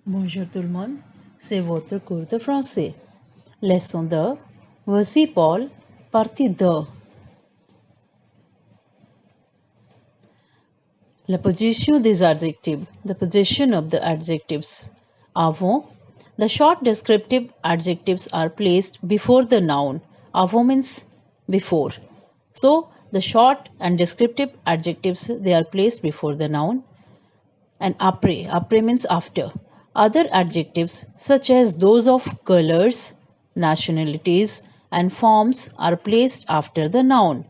Bonjour tout le monde, c'est votre cours de français. Leçon 2, voici Paul, partie 2. La position des adjectives, the position of the adjectives. Avant, the short descriptive adjectives are placed before the noun. Avant means before. So, the short and descriptive adjectives, they are placed before the noun. And après means after. Other adjectives such as those of colors, nationalities and forms are placed after the noun.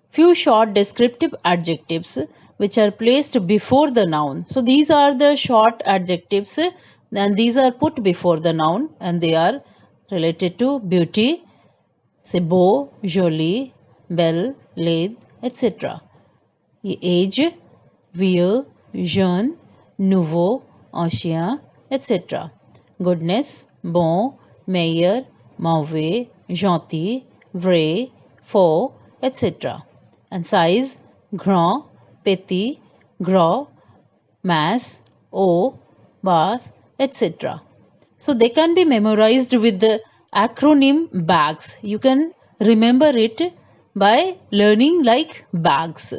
Few short descriptive adjectives which are placed before the noun. So these are the short adjectives and these are put before the noun and they are related to beauty, c'est beau, joli, belle, laid, etc. Age, vieux, jeune, nouveau, ancien, etc. Goodness, bon, meilleur, mauvais, gentil, vrai, faux, etc. And size, grand, petit, gros, mass, haut, basse, etc. So they can be memorized with the acronym BAGS. You can remember it by learning like BAGS.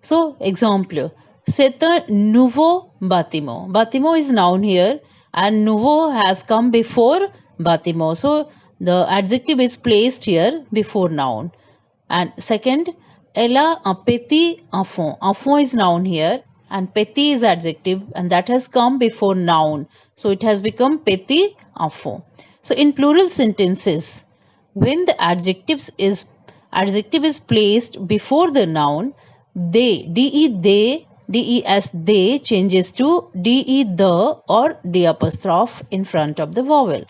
So example, c'est un nouveau bâtiment. Bâtiment is noun here and nouveau has come before bâtiment. So the adjective is placed here before noun. And second, elle a un petit enfant. Enfant is noun here and petit is adjective and that has come before noun. So it has become petit enfant. So in plural sentences, when the adjective is placed before the noun, they, they changes to de the or d apostrophe in front of the vowel.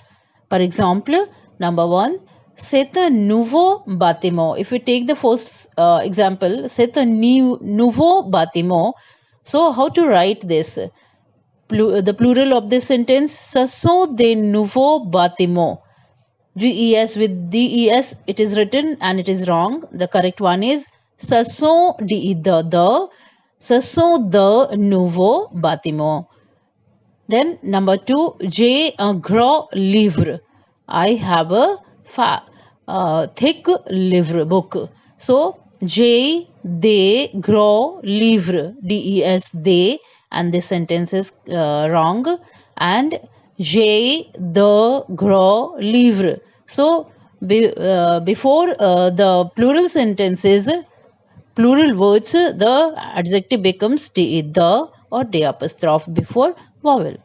For example, number 1, c'est un nouveau bâtiment. If we take the first example, c'est un nouveau bâtiment. So how to write this? The plural of this sentence, ce sont des nouveaux bâtiments. GES with DES, it is written and it is wrong. The correct one is, ce sont ce sont de nouveaux bâtiments. Then number 2, j'ai un gros livre. I have a thick livre book. So j'ai des gros livres, DES, they, and this sentence is wrong. And j'ai de gros livres. So before the plural sentences, plural words, the adjective becomes de, the or de apostrophe before vowel.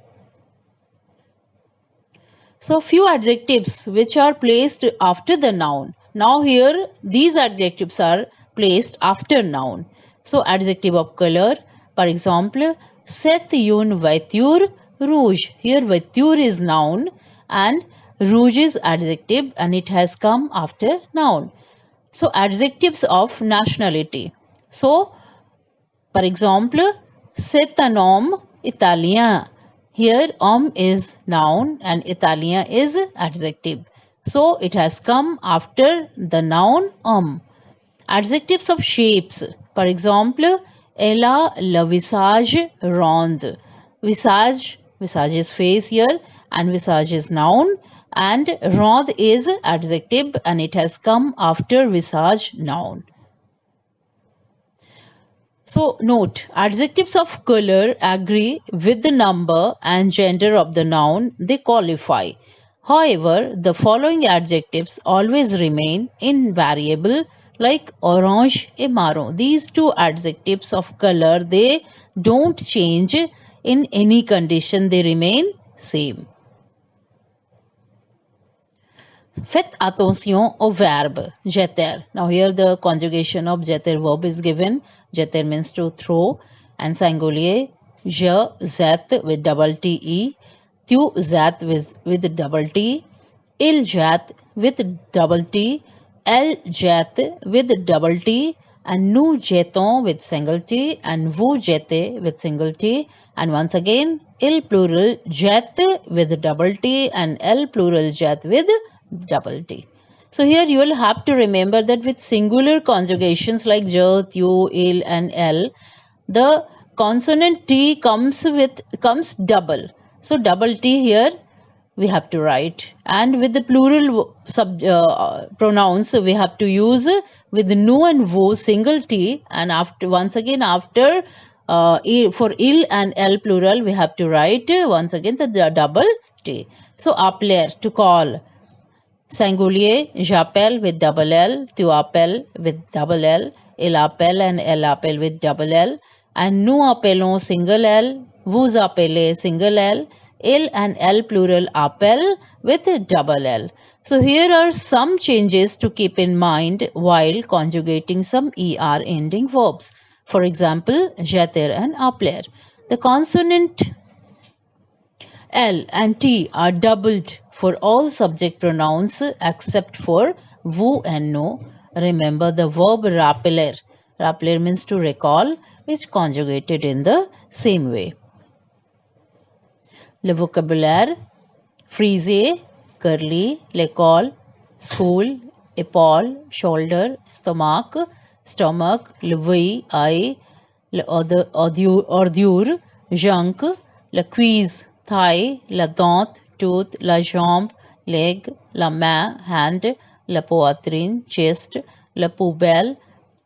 So few adjectives which are placed after the noun. Now here these adjectives are placed after noun. So adjective of color, for example, c'est une voiture rouge. Here voiture is noun and rouge is adjective and it has come after noun. So adjectives of nationality. So for example, c'est un homme italien. Here homme is noun and italien is adjective. So it has come after the noun homme. Adjectives of shapes. For example, elle a le visage rond. Visage is face here and visage is noun and rond is adjective and it has come after visage noun. So note, adjectives of color agree with the number and gender of the noun they qualify. However, the following adjectives always remain invariable like orange and marron. These two adjectives of color, they don't change in any condition, they remain same. Faites attention au verbe jeter. Now here the conjugation of jeter verb is given. Jeter means to throw and singulier je zet with double te, tu zet with double t, il jet with double t, elle jette with double t, and nous jetons with single t, and vous jetez with single t, and once again il plural jette with double t and elle plural jette with double t. So here you will have to remember that with singular conjugations like je, tu, il and el, the consonant T comes double. So double T here we have to write, and with the plural pronouns we have to use with nu and vu single T, and after once again after for il and l plural we have to write once again the double T. So appeler, to call. Singulier, j'appelle with double L, tu appelles with double L, il appelle and elle appelle with double L, and nous appelons single L, vous appelez single L, il and L plural appelle with double L. So here are some changes to keep in mind while conjugating some ER ending verbs. For example, jeter and appeler. The consonant L and T are doubled for all subject pronouns except for vous and no. Remember the verb rappeler. Rappeler means to recall, is conjugated in the same way. Le vocabulaire: friser, curly, l'école, school, épaule, shoulder, stomach, lever, eye, ordure, junk, le cuisse, thigh, la dent, tooth, la jambe, leg, la main, hand, la poitrine, chest, la poubelle,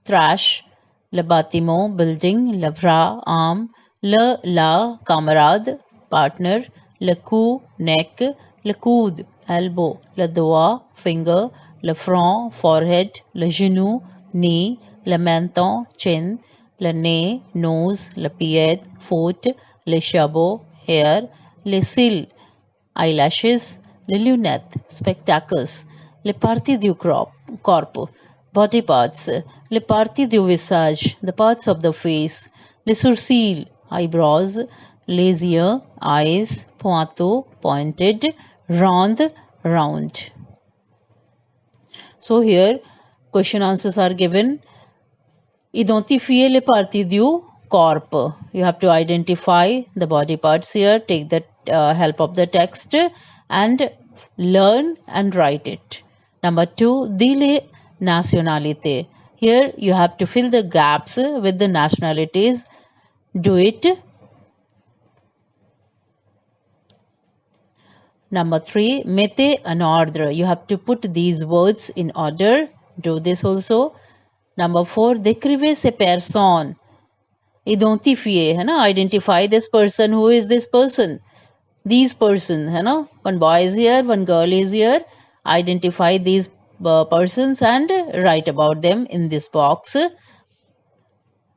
trash, le bâtiment, building, le bras, arm, la camarade, partner, le cou, neck, le coude, elbow, le doigt, finger, le front, forehead, le genou, knee, le menton, chin, le nez, nose, le pied, foot, le chapeau, hair, les cils, eyelashes, les lunettes, spectacles, les parties du corps, body parts, les parties du visage, the parts of the face, les sourcils, eyebrows, les yeux, eyes, pointeau, pointed, ronde, round. So here question answers are given. Identifiez les parties du corps. You have to identify the body parts here. Take the help of the text and learn and write it. Number 2, dis les nationalités. Here you have to fill the gaps with the nationalities. Do it. Number 3, mettez en ordre. You have to put these words in order. Do this also. Number 4, décrivez ces personnes. Identifier, है ना? Identify this person. Who is this person? These person, है ना? One boy is here, one girl is here. Identify these persons and write about them in this box.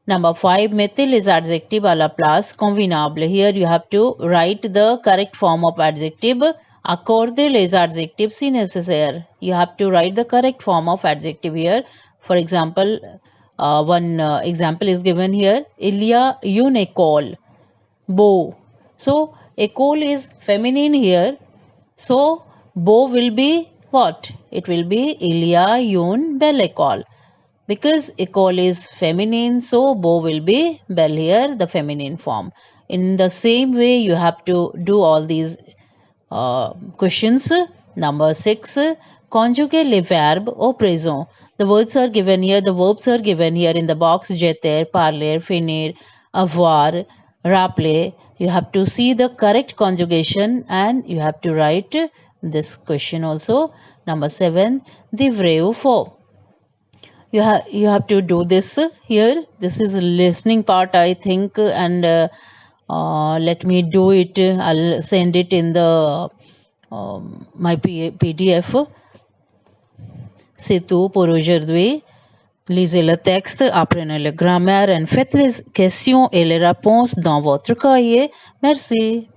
Number 5, mettez les adjectives à la place convenable. Here you have to write the correct form of adjective. Accordez les adjectives si nécessaire. You have to write the correct form of adjective here. For example, one example is given here. Il y a une école. Beau. So, école is feminine here. So, beau will be what? It will be il y a une belle école. Because école is feminine, so beau will be belle here, the feminine form. In the same way, you have to do all these questions. Number 6, conjugate les verbes au présent. The words are given here, the verbs are given here in the box. Jeter, parler, finir, avoir, rappeler. You have to see the correct conjugation and you have to write this question also. Number 7, the vrai ou faux. You have to do this here. This is a listening part, I think, and let me do it. I'll send it in the my PDF. C'est tout pour aujourd'hui. Lisez le texte, apprenez le grammaire et faites les questions et les réponses dans votre cahier. Merci.